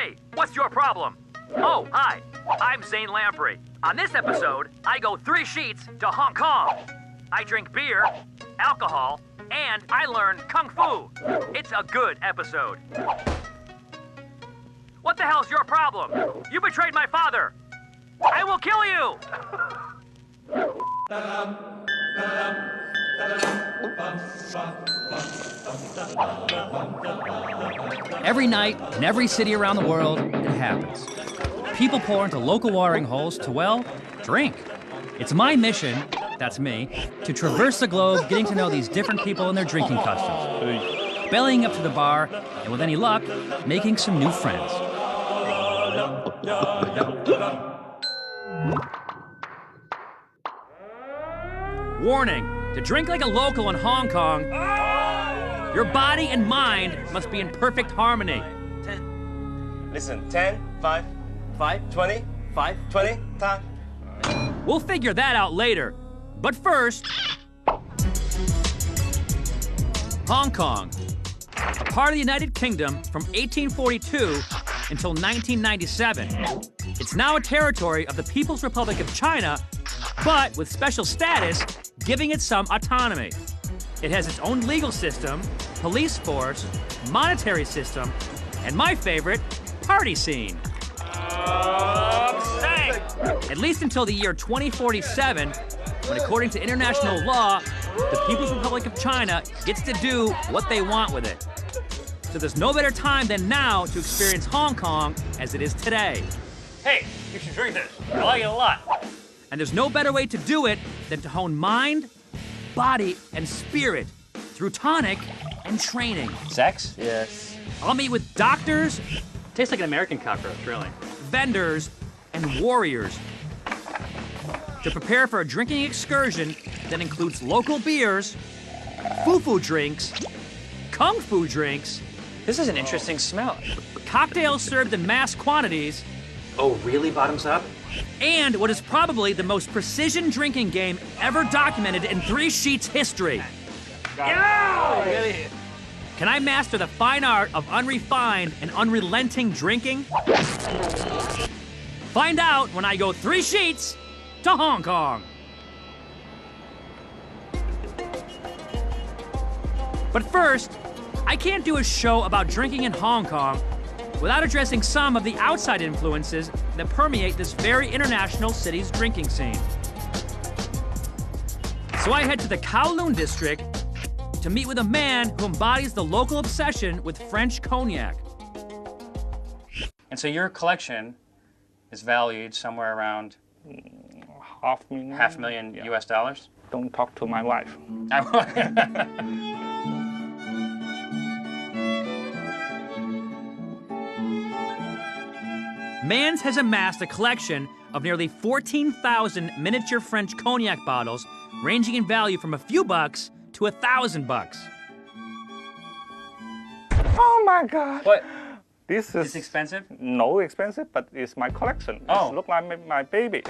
Hey, what's your problem? Oh, hi, I'm Zane Lamprey. On this episode, I go 3 sheets to Hong Kong. I drink beer, alcohol, and I learn Kung Fu. It's a good episode. What the hell's your problem? You betrayed my father. I will kill you! Every night, in every city around the world, it happens. People pour into local watering holes to, well, drink. It's my mission, that's me, to traverse the globe getting to know these different people and their drinking customs. Bellying up to the bar, and with any luck, making some new friends. Warning, to drink like a local in Hong Kong, your body and mind must be in perfect harmony. 10. Listen, 10, 5, 20, 20, time. We'll figure that out later. But first, Hong Kong, a part of the United Kingdom from 1842 until 1997. It's now a territory of the People's Republic of China, but with special status, giving it some autonomy. It has its own legal system, police force, monetary system, and my favorite, party scene. At least until the year 2047, when according to international law, the People's Republic of China gets to do what they want with it. So there's no better time than now to experience Hong Kong as it is today. Hey, you should drink this. I like it a lot. And there's no better way to do it than to hone mind, body, and spirit through tonic and training. Sex? Yes. I'll meet with doctors, Tastes like an American cockroach, really. vendors, and warriors to prepare for a drinking excursion that includes local beers, foo-foo drinks, kung fu drinks, This is an interesting smell. cocktails served in mass quantities, Oh, really, bottoms up? and what is probably the most precision drinking game ever documented in 3 Sheets history. Can I master the fine art of unrefined and unrelenting drinking? Find out when I go 3 sheets to Hong Kong. But first, I can't do a show about drinking in Hong Kong without addressing some of the outside influences that permeate this very international city's drinking scene. So I head to the Kowloon district to meet with a man who embodies the local obsession with French cognac. And so your collection is valued somewhere around $500,000 Yeah. US dollars? Don't talk to my wife. Mans has amassed a collection of nearly 14,000 miniature French cognac bottles, ranging in value from a few bucks to $1,000. Oh my God! What? This It's is expensive? no expensive, but it's my collection. Oh. It look like my baby.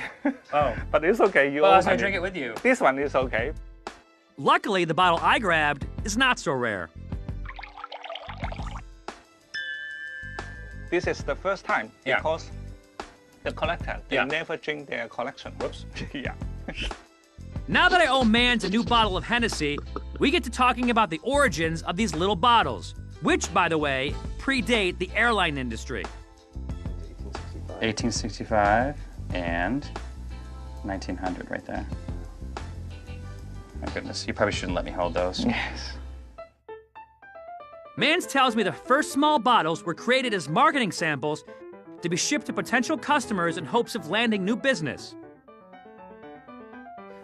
Oh. But it's okay. You Well, I was open gonna drink it with you. This one is okay. Luckily, the bottle I grabbed is not so rare. This is the first time Yeah. because the collector they Yeah. never drink their collection. Whoops. Yeah. Now that I owe Mans a new bottle of Hennessy, we get to talking about the origins of these little bottles, which, by the way, predate the airline industry. 1865 and 1900 right there. My goodness, you probably shouldn't let me hold those. Yes. Mans tells me the first small bottles were created as marketing samples to be shipped to potential customers in hopes of landing new business.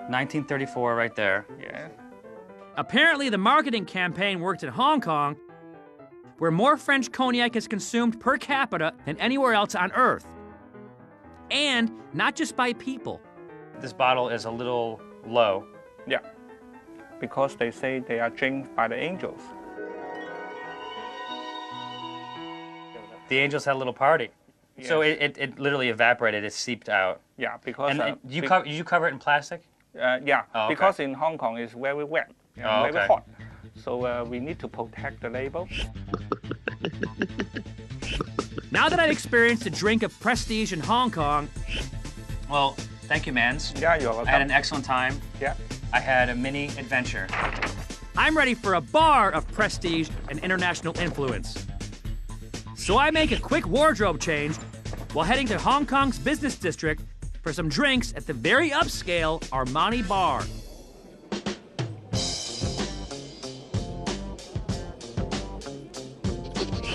1934 right there. Yeah. Apparently, the marketing campaign worked in Hong Kong, where more French cognac is consumed per capita than anywhere else on Earth. And not just by people. This bottle is a little low. Yeah. Because they say they are drank by the angels. The angels had a little party. So Yes. it literally evaporated, it seeped out. Yeah, because And you cover it in plastic? yeah, Oh, okay. because in Hong Kong it's very wet and Oh, very okay. hot, so we need to protect the label. Now that I've experienced a drink of prestige in Hong Kong, well, thank you, Mans. Yeah, you're welcome. I had an excellent time. Yeah. I had a mini adventure. I'm ready for a bar of prestige and international influence. So I make a quick wardrobe change while heading to Hong Kong's business district for some drinks at the very upscale Armani bar.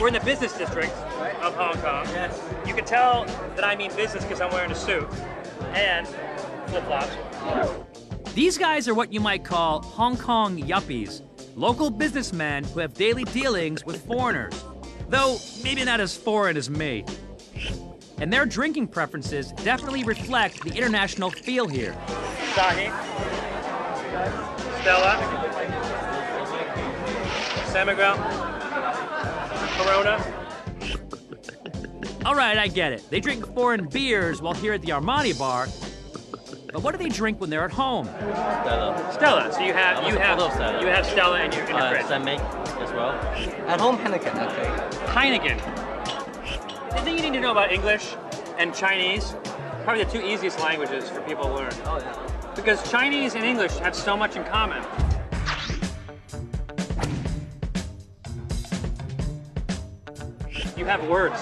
We're in the business district of Hong Kong. Yes. You can tell that I mean business because I'm wearing a suit and flip-flops. These guys are what you might call Hong Kong yuppies, local businessmen who have daily dealings with foreigners, though maybe not as foreign as me. And their drinking preferences definitely reflect the international feel here. Sahi, Stella, San Miguel, Corona. All right, I get it. They drink foreign beers while here at the Armani bar, but what do they drink when they're at home? Stella. Stella. So you have Stella in your fridge. Same as well. At home, Heineken. Okay. Heineken. The thing you need to know about English and Chinese, probably the two easiest languages for people to learn. Oh yeah. Because Chinese and English have so much in common. You have words.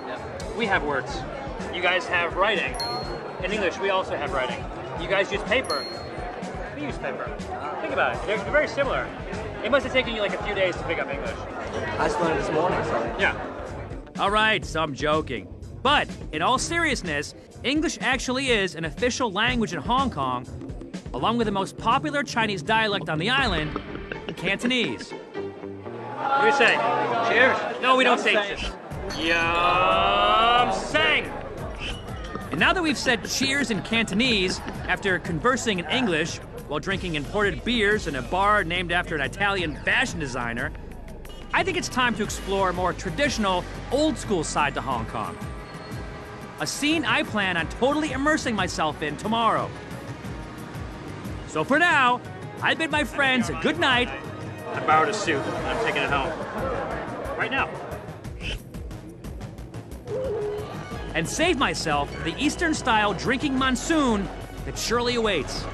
Yep. We have words. You guys have writing. In English, we also have writing. You guys use paper. We use paper. Think about it. They're very similar. It must have taken you like a few days to pick up English. I just learned this morning, so. Yeah. All right, so I'm joking. But in all seriousness, English actually is an official language in Hong Kong, along with the most popular Chinese dialect on the island, Cantonese. What do you say? Cheers. No, we don't say cheers. Yum sang. And now that we've said cheers in Cantonese after conversing in English while drinking imported beers in a bar named after an Italian fashion designer, I think it's time to explore a more traditional, old-school side to Hong Kong. A scene I plan on totally immersing myself in tomorrow. So for now, I bid my friends a good night. I borrowed a suit, and I'm taking it home. Right now. And save myself the Eastern-style drinking monsoon that surely awaits.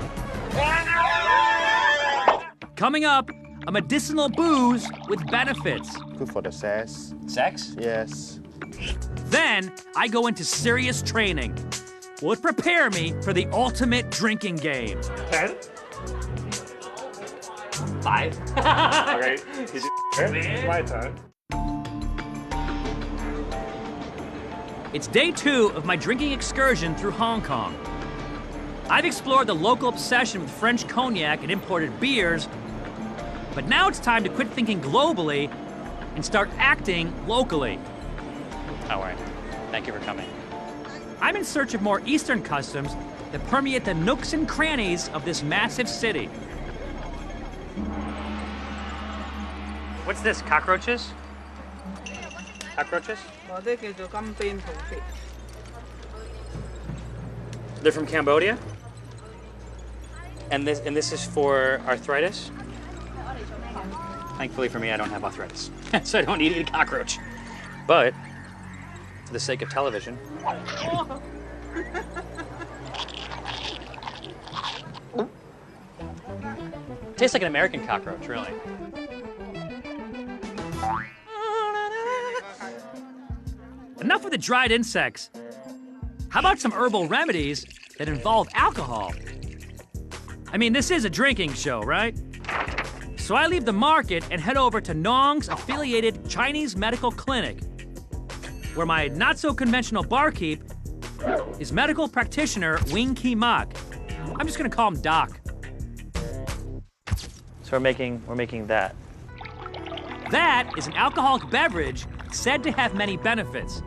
Coming up, a medicinal booze with benefits. Good for the sex. Sex? Yes. Then I go into serious training. Will it prepare me for the ultimate drinking game? 10. 5. Okay. It's my turn. It's day 2 of my drinking excursion through Hong Kong. I've explored the local obsession with French cognac and imported beers, but now it's time to quit thinking globally and start acting locally. All right. Thank you for coming. I'm in search of more Eastern customs that permeate the nooks and crannies of this massive city. What's this, cockroaches? Cockroaches? They're from Cambodia? And this is for arthritis? Thankfully for me, I don't have arthritis, so I don't need to eat a cockroach. But, for the sake of television... Tastes like an American cockroach, really. Enough with the dried insects. How about some herbal remedies that involve alcohol? I mean, this is a drinking show, right? So I leave the market and head over to Nong's affiliated Chinese medical clinic, where my not-so-conventional barkeep is medical practitioner Wing Ki Mak. I'm just gonna call him Doc. So we're making that. That is an alcoholic beverage said to have many benefits.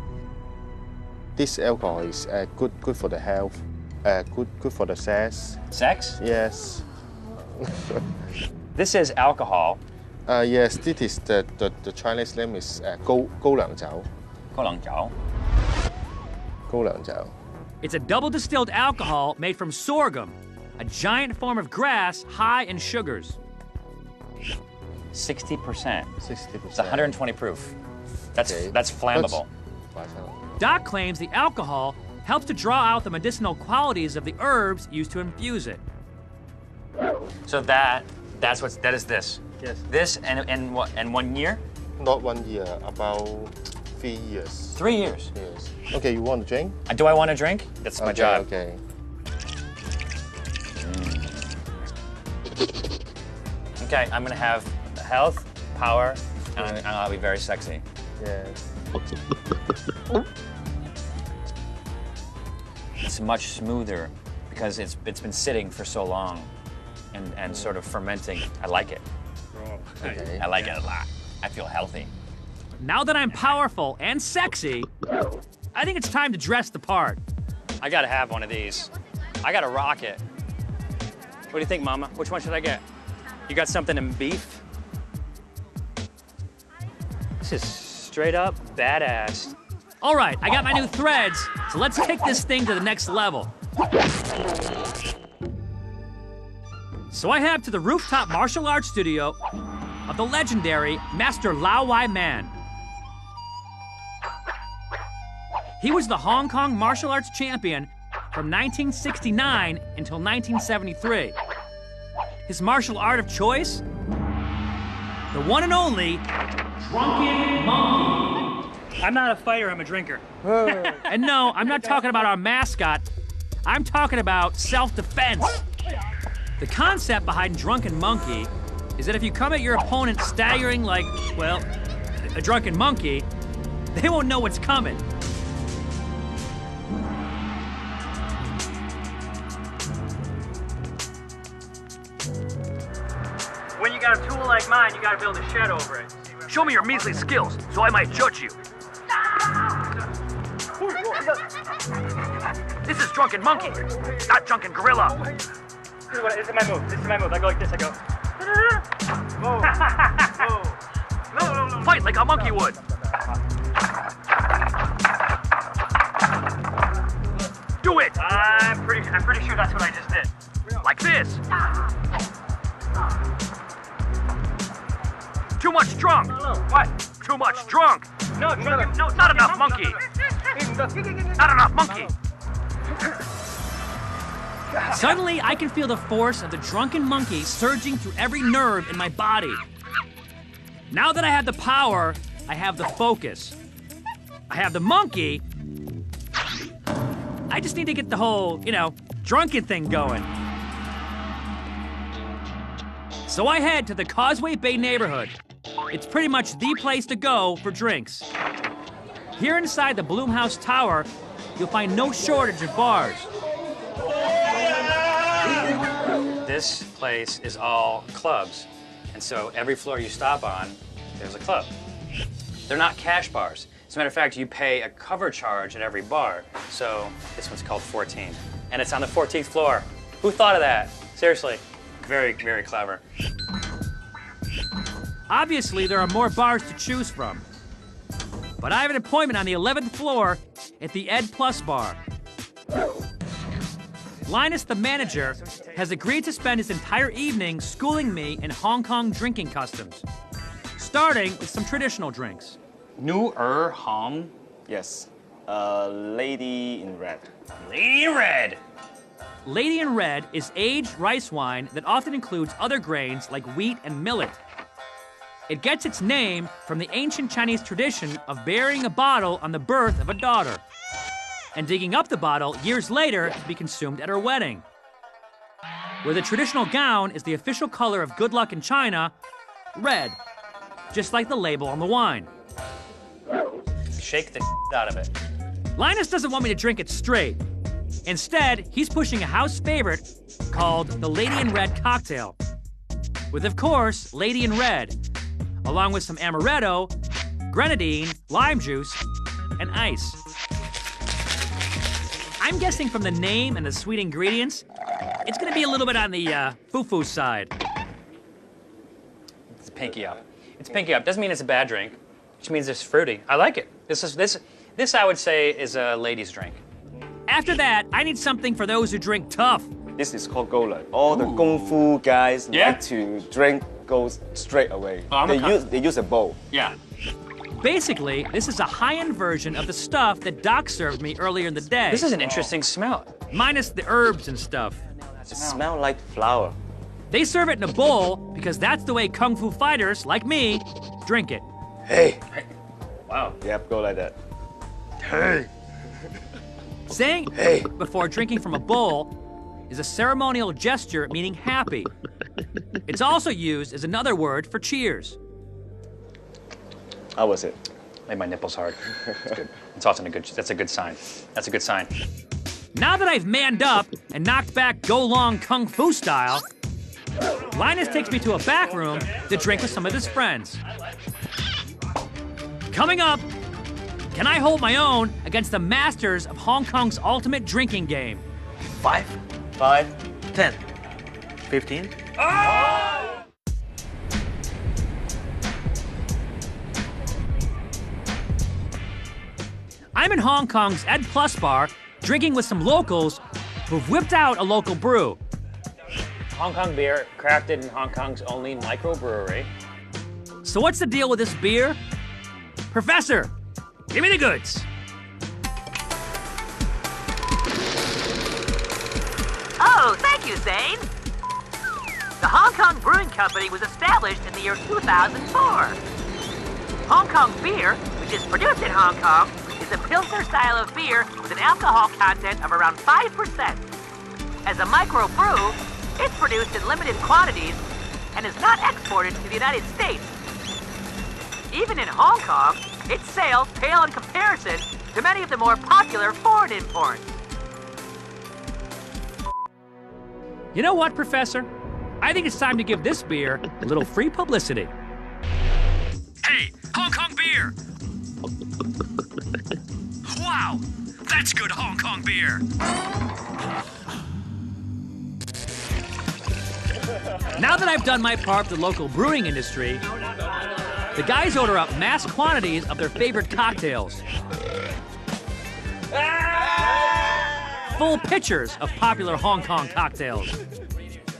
This alcohol is good for the health, good for the sex. Sex? Yes. This is alcohol. Yes, this is the Chinese name is 高粱酒. 高粱酒. 高粱酒. It's a double distilled alcohol made from sorghum, a giant form of grass high in sugars. 60%. 60%. It's 120 proof. That's flammable. Doc claims the alcohol helps to draw out the medicinal qualities of the herbs used to infuse it. So that is this. Yes. This and what? And 1 year? Not 1 year, about 3 years. 3 years. Yes. Okay, you want to drink? Do I want to drink? That's my job. Okay. Okay, I'm gonna have health, power, and I'll be very sexy. Yes. It's much smoother because it's been sitting for so long and sort of fermenting. I like it. Okay. I like it a lot. I feel healthy. Now that I'm powerful and sexy, I think it's time to dress the part. I gotta have one of these. I gotta rock it. What do you think, Mama? Which one should I get? You got something in beef? This is straight up badass. All right, I got my new threads, so let's take this thing to the next level. So I head to the rooftop martial arts studio of the legendary Master Lao Wai Man. He was the Hong Kong martial arts champion from 1969 until 1973. His martial art of choice? The one and only Drunken Monkey. I'm not a fighter, I'm a drinker. And no, I'm not talking about our mascot. I'm talking about self-defense. The concept behind Drunken Monkey is that if you come at your opponent staggering like, well, a drunken monkey, they won't know what's coming. When you got a tool like mine, you gotta build a shed over it. Show me your measly skills, so I might judge you. This is Drunken Monkey, not Drunken Gorilla. This is my move. This is my move. I go like this. I go. Whoa. Fight like a monkey would. Do it. I'm pretty sure that's what I just did. Like this. Too much drunk. What? Too much drunk. No, not enough monkey. Not enough monkey. Suddenly, I can feel the force of the drunken monkey surging through every nerve in my body. Now that I have the power, I have the focus. I have the monkey. I just need to get the whole, drunken thing going. So I head to the Causeway Bay neighborhood. It's pretty much the place to go for drinks. Here inside the Bloomhouse Tower, you'll find no shortage of bars. This place is all clubs, and so every floor you stop on, there's a club. They're not cash bars. As a matter of fact, you pay a cover charge at every bar. So this one's called 14, and it's on the 14th floor. Who thought of that? Seriously, very, very clever. Obviously, there are more bars to choose from. But I have an appointment on the 11th floor at the Ed Plus bar. Linus, the manager, has agreed to spend his entire evening schooling me in Hong Kong drinking customs, starting with some traditional drinks. New Hong? Yes. Lady in red. Lady in Red. Lady in Red is aged rice wine that often includes other grains like wheat and millet. It gets its name from the ancient Chinese tradition of burying a bottle on the birth of a daughter and digging up the bottle years later to be consumed at her wedding. Where the traditional gown is the official color of good luck in China, red, just like the label on the wine. Shake the out of it. Linus doesn't want me to drink it straight. Instead, he's pushing a house favorite called the Lady in Red cocktail, with, of course, Lady in Red, along with some amaretto, grenadine, lime juice, and ice. I'm guessing from the name and the sweet ingredients, it's gonna be a little bit on the foo-foo side. It's pinky up. It's pinky up. Doesn't mean it's a bad drink. It just means it's fruity. I like it. This I would say is a lady's drink. After that, I need something for those who drink tough. This is called Golan. All the Kung Fu guys Yeah? like to drink goes straight away. Oh, They use a bowl. Yeah. Basically, this is a high-end version of the stuff that Doc served me earlier in the day. This is an interesting smell. Minus the herbs and stuff. It smells like flour. They serve it in a bowl because that's the way Kung Fu fighters, like me, drink it. Hey. Wow. Yep, go like that. Saying Hey. before drinking from a bowl is a ceremonial gesture meaning happy. It's also used as another word for cheers. How was it? Made my nipples hard. It's good. It's also that's a good sign. That's a good sign. Now that I've manned up and knocked back Go Long Kung Fu style, Linus takes me to a back room to drink with some of his friends. Coming up, can I hold my own against the masters of Hong Kong's ultimate drinking game? 5, 5. 10, 15. I'm in Hong Kong's Ed Plus bar, drinking with some locals who've whipped out a local brew. Hong Kong beer, crafted in Hong Kong's only microbrewery. So what's the deal with this beer? Professor, give me the goods. Oh, thank you, Zane. The Hong Kong Brewing Company was established in the year 2004. Hong Kong beer, which is produced in Hong Kong, is a Pilsner style of beer with an alcohol content of around 5%. As a microbrew, it's produced in limited quantities and is not exported to the United States. Even in Hong Kong, its sales pale in comparison to many of the more popular foreign imports. You know what, Professor? I think it's time to give this beer a little free publicity. Hey, Hong Kong beer! Wow, that's good Hong Kong beer. Now that I've done my part for the local brewing industry, the guys order up mass quantities of their favorite cocktails. Full pitchers of popular Hong Kong cocktails.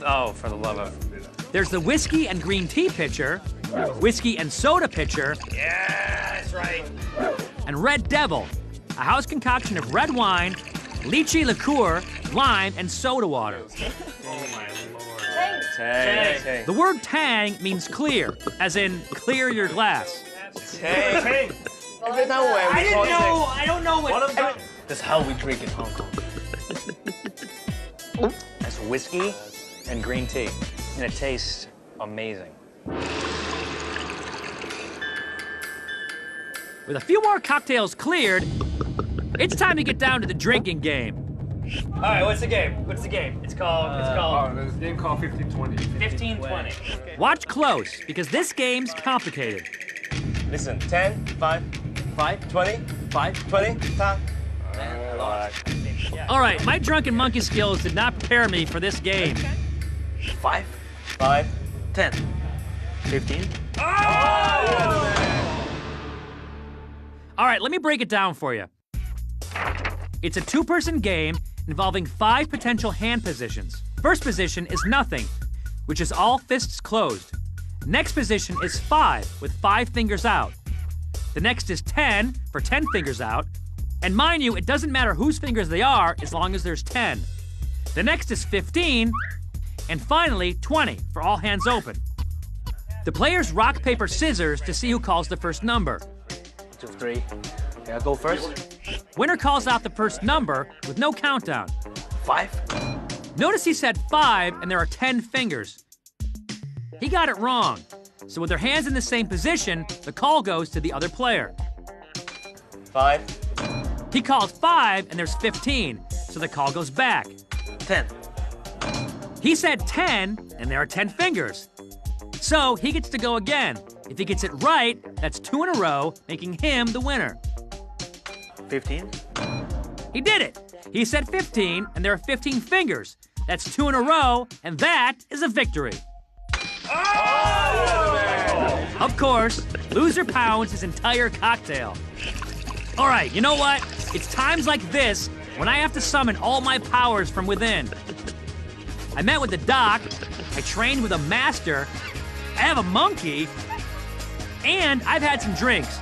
Oh, for the love of... There's the whiskey and green tea pitcher, whiskey and soda pitcher, Yeah, that's right. and Red Devil, a house concoction of red wine, lychee liqueur, lime, and soda water. Tang. The word tang means clear, as in clear your glass. Tang. Every time when we call Tang. I don't know what... That's how we drink in Hong Kong. That's whiskey and green tea, and it tastes amazing. With a few more cocktails cleared, it's time to get down to the drinking game. All right, what's the game? What's the game? It's called... There's a game called 1520. 1520. Watch close, because this game's complicated. Listen, 10, 5, 5, 20, 5, 20, time. All right, my drunken monkey skills did not prepare me for this game. 5, 5. 10, 15. All right, let me break it down for you. It's a two-person game involving 5 potential hand positions. First position is nothing, which is all fists closed. Next position is 5 with 5 fingers out. The next is 10 for 10 fingers out. And mind you, it doesn't matter whose fingers they are as long as there's 10. The next is 15, and finally 20 for all hands open. The players rock, paper, scissors to see who calls the first number. 2, 3. Okay, I'll go first. Winner calls out the first number with no countdown. 5. Notice he said 5 and there are 10 fingers. He got it wrong. So with their hands in the same position, the call goes to the other player. 5. He called 5 and there's 15, so the call goes back. 10. He said 10 and there are 10 fingers. So he gets to go again. If he gets it right, that's 2 in a row, making him the winner. 15. He did it. He said 15 and there are 15 fingers. That's 2 in a row, and that is a victory. Of course, loser pounds his entire cocktail. All right, you know what? It's times like this when I have to summon all my powers from within. I met with the doc, I trained with a master, I have a monkey, and I've had some drinks.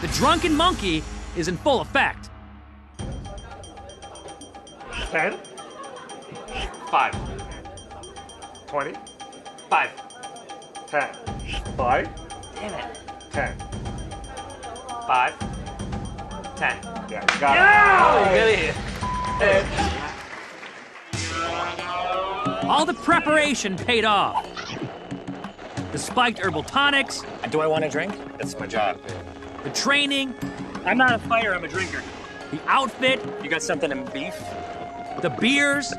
The drunken monkey is in full effect. 10. 5. 20. 5. 10. 5. Damn it. 10. 5. 10. Yeah, you got it. All the preparation paid off. The spiked herbal tonics, Do I want a drink? That's my job. the training, I'm not a fighter, I'm a drinker. the outfit, You got something in beef? the beers,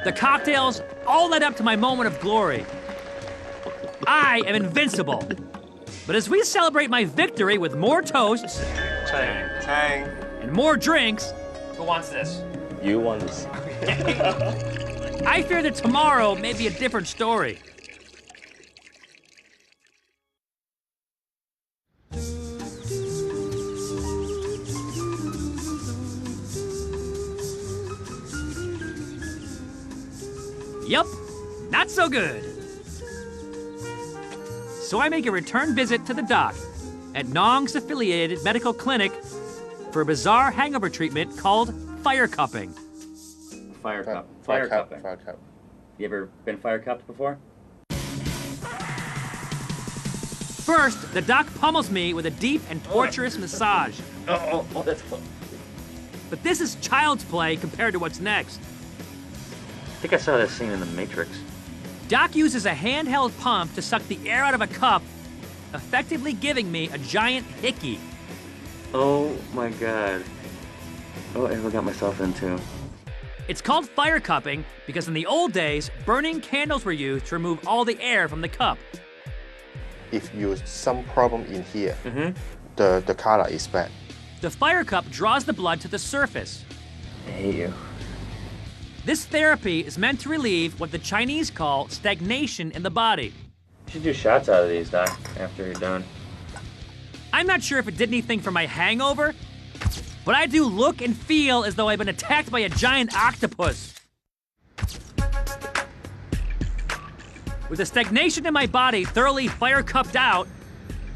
the cocktails, all led up to my moment of glory. I am invincible. But as we celebrate my victory with more toasts Tang. and more drinks, Who wants this? You won this. I fear that tomorrow may be a different story. Yup, not so good. So I make a return visit to the doc at Nong's affiliated medical clinic for a bizarre hangover treatment called fire cupping. Fire cup. Fire cup. cupping. Fire cup. You ever been fire cupped before? First, the doc pummels me with a deep and torturous massage. Oh, that's cool. But this is child's play compared to what's next. I think I saw this scene in The Matrix. Doc uses a handheld pump to suck the air out of a cup, effectively giving me a giant hickey. Oh my god. Oh, I got myself into. It's called fire cupping because in the old days, burning candles were used to remove all the air from the cup. If you some problem in here, the color is bad. The fire cup draws the blood to the surface. I hate you. This therapy is meant to relieve what the Chinese call stagnation in the body. You should do shots out of these, Doc, after you're done. I'm not sure if it did anything for my hangover, but I do look and feel as though I've been attacked by a giant octopus. With the stagnation in my body thoroughly fire cupped out,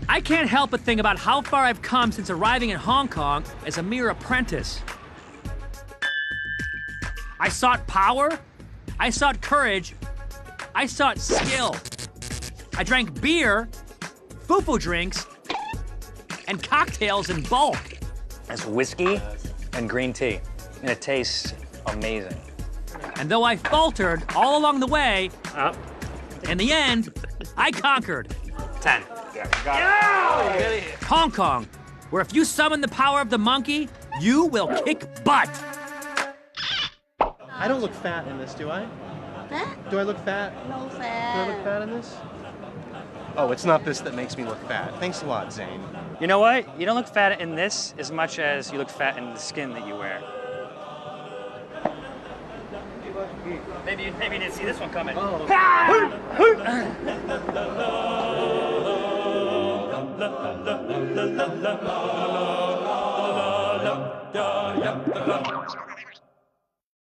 I can't help but think about how far I've come since arriving in Hong Kong as a mere apprentice. I sought power, I sought courage, I sought skill. I drank beer, foo-foo drinks, and cocktails in bulk. It's whiskey and green tea, and it tastes amazing. And though I faltered all along the way, in the end, I conquered. 10. Yeah, you got it. Hong Kong, where if you summon the power of the monkey, you will kick butt. I don't look fat in this, do I? Huh? Do I look fat? No Do I look fat in this? Oh, it's not this that makes me look fat. Thanks a lot, Zane. You know what? You don't look fat in this as much as you look fat in the skin that you wear. Maybe you didn't see this one coming. Oh.